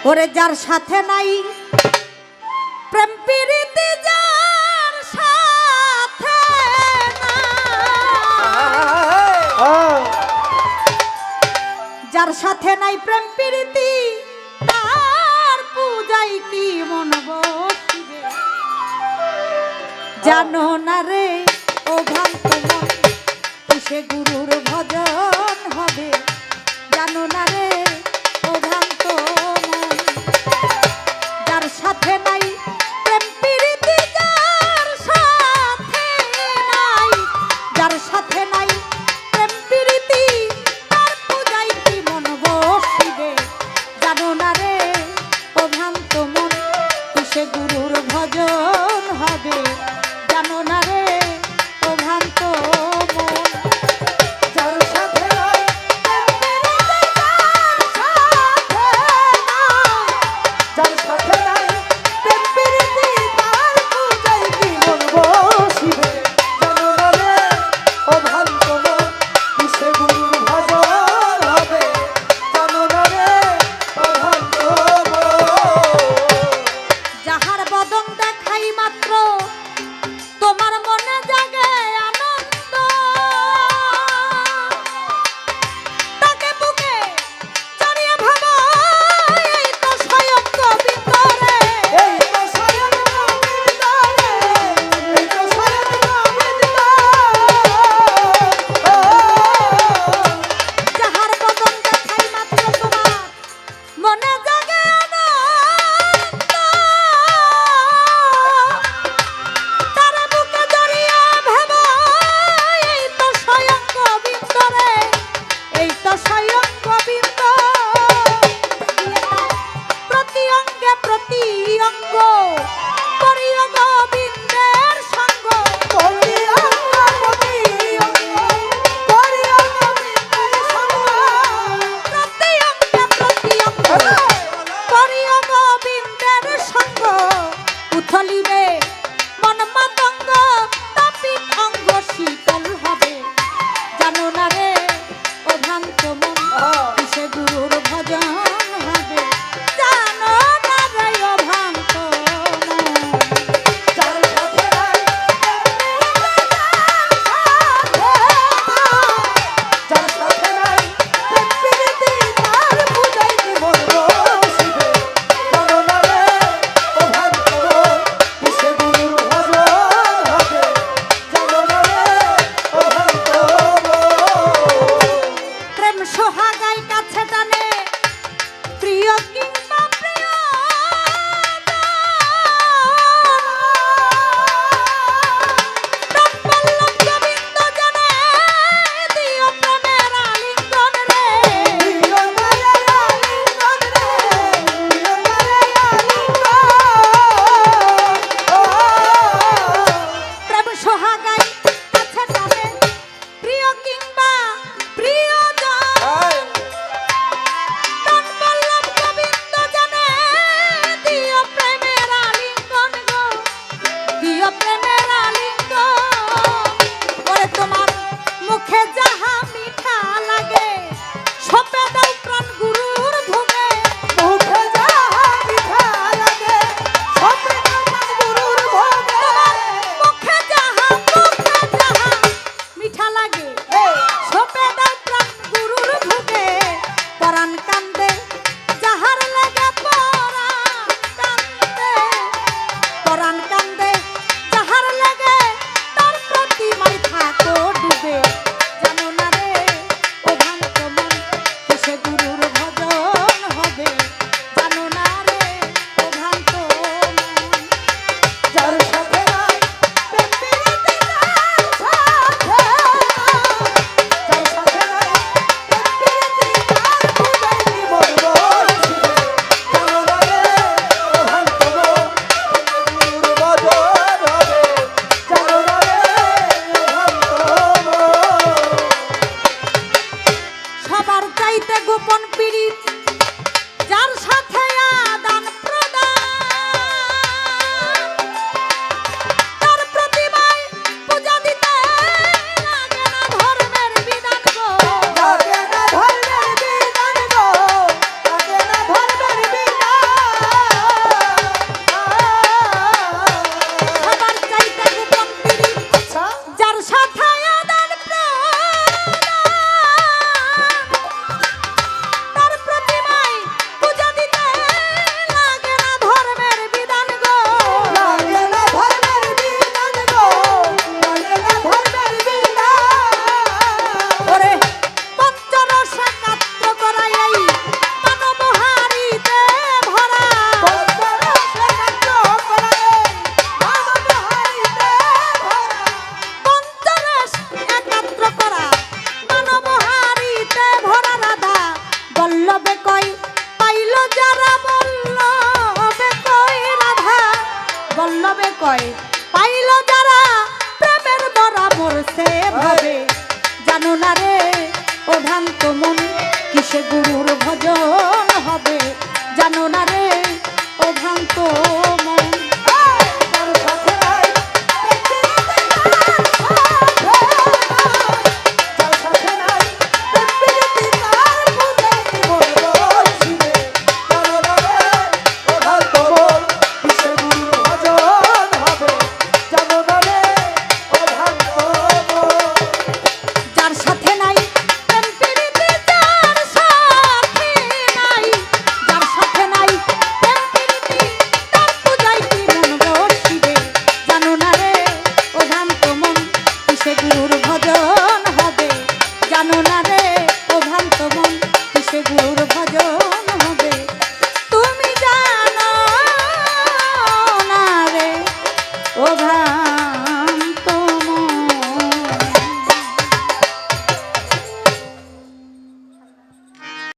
ওরে যার সাথে নাই প্রেম প্রীতি, যার সাথে যার সাথে নাই প্রেম প্রীতি, তার পূজাই কি মন বসিবে। জানো না রে ও ভ্রান্ত মন, কিসে গুরুর ভজন হবে। জানো না রে ও ভ্রান্ত মন, যার সাথে নাই প্রেম প্রীতি, যার সাথে নাই, যার সাথে নাই প্রেম প্রীতি, তার পূজাই কি মন বসিবে। জানো না রে ও ভ্রান্ত মন, কিসে গুরুর ভজন হবে। জানো না রে ও ভ্রান্ত মন, যার সাথে নাই প্রেম প্রীতি, যার সাথে নাই, যার সাথে নাই প্রেম প্রীতি, তার পূজাই কি মন বসিবে। জানো না রে ও ভ্রান্ত মন, কিসে গুরুর ভজন হবে। জানো না রে ও ভ্রান্ত মন, যাহার বদন দেখাই মাত্র তোমার মনে জাগে আনন্দ, তাকে বুকে জড়িয়ে ভাবো, এই তো স্বয়ং গোবিন্দ রে, এই তো স্বয়ং গোবিন্দ রে, এই তো স্বয়ং গোবিন্দ। যাহার বদন দেখাই মাত্র তোমার মনে জাগে আনন্দ, তার বুকে জড়িয়ে ভেবো, এই তো স্বয়ং গোবিন্দ রে, এই তো স্বয়ং গোবিন্দ। প্রতি অঙ্গে প্রতি অঙ্গ করিও গোবিন্দের সঙ্গ, প্রতি অঙ্গ প্রতি অঙ্গ করিও গোবিন্দের সঙ্গ, প্রতি অঙ্গে প্রতি অঙ্গ করিও গোবিন্দের সঙ্গ। উথলিবে মন মাতঙ্গ, তাপিত অঙ্গ শীতল হবে। জানো না রে ও ভ্রান্ত মন, কিসে গুরুর ভজন হবে। জানো না রে ও ভ্রান্ত মন, যার সাথে নাই যার সাথে নাই প্রেম প্রীতি, তার পূজাই কি মন বসিবে। জানো না রে ও ভ্রান্ত মন, কিসে গুরুর ভজন হবে। জানো না রে ও ভ্রান্ত মন, প্রেম সোহাগাই কাছে টানে প্রিয় কিংবা প্রিয়, প্রাণ বল্লভ গোবিন্দ জানে, দিও প্রেমের আলিঙ্গন রে, দিও প্রেমের আলিঙ্গন রে, দিও প্রেমের আলিঙ্গন। প্রেম সোহাগাই কাছে টানে প্রিয় কিংবা প্রিয়জন, প্রাণ বল্লভ গোবিন্দ জানে, দিও প্রেমের আলিঙ্গন গো, দিও প্রেমের আলিঙ্গন। ওরে তোমার মুখে যাহা মিঠা লাগে, সপে দাও প্রাণ গুরুর ভোগে। মুখে যাহা মিঠা লাগে, সপে দাও প্রাণ গুরুর ভোগে। মুখে যাহা মিঠা লাগে, সপে দাও প্রাণ গুরুর ভোগে। পরাণ কান্দে যাহার লাগে, পরাণ কান্দে, পরাণ কান্দে যাহার লাগে, তার প্রতিমায় থাকো ডুবে। জানো না রে ও ভ্রান্ত মন, কিসে গুরুর ভজন হবে। জানো না রে ও ভ্রান্ত মন, যার সাথে নাই প্রেম প্রীতি, যার সাথে নাই, যার সাথে নাই প্রেম প্রীতি, তার পূজাই কি মন বসিবে। জানো না রে ও ভ্রান্ত মন, কিসে গুরুর ভজন হবে। জানো না রে ও ভ্রান্ত মন, সবার চাইতে গোপন পীড়িত, যার সাথে আদান প্রদান, তার প্রতিমায় পূজা দিতে লাগে না ধর্মের বিধান গো, লাগে না ধর্মের বিধান গো, লাগে না ধর্মের বিধান। বল্লবে কই পাইল যারা বল্লবে কই রাধা বল্লবে কই পাইল যারা প্রেমের বরাবর সে ভাবে জানো না রে ও ভ্রান্ত মন কিসে গুরুর ভজন হবে জানো না রে ও ভ্রান্ত মন গুরুর ভজন হবে জানো না রে ও ভ্রান্ত মন কিসে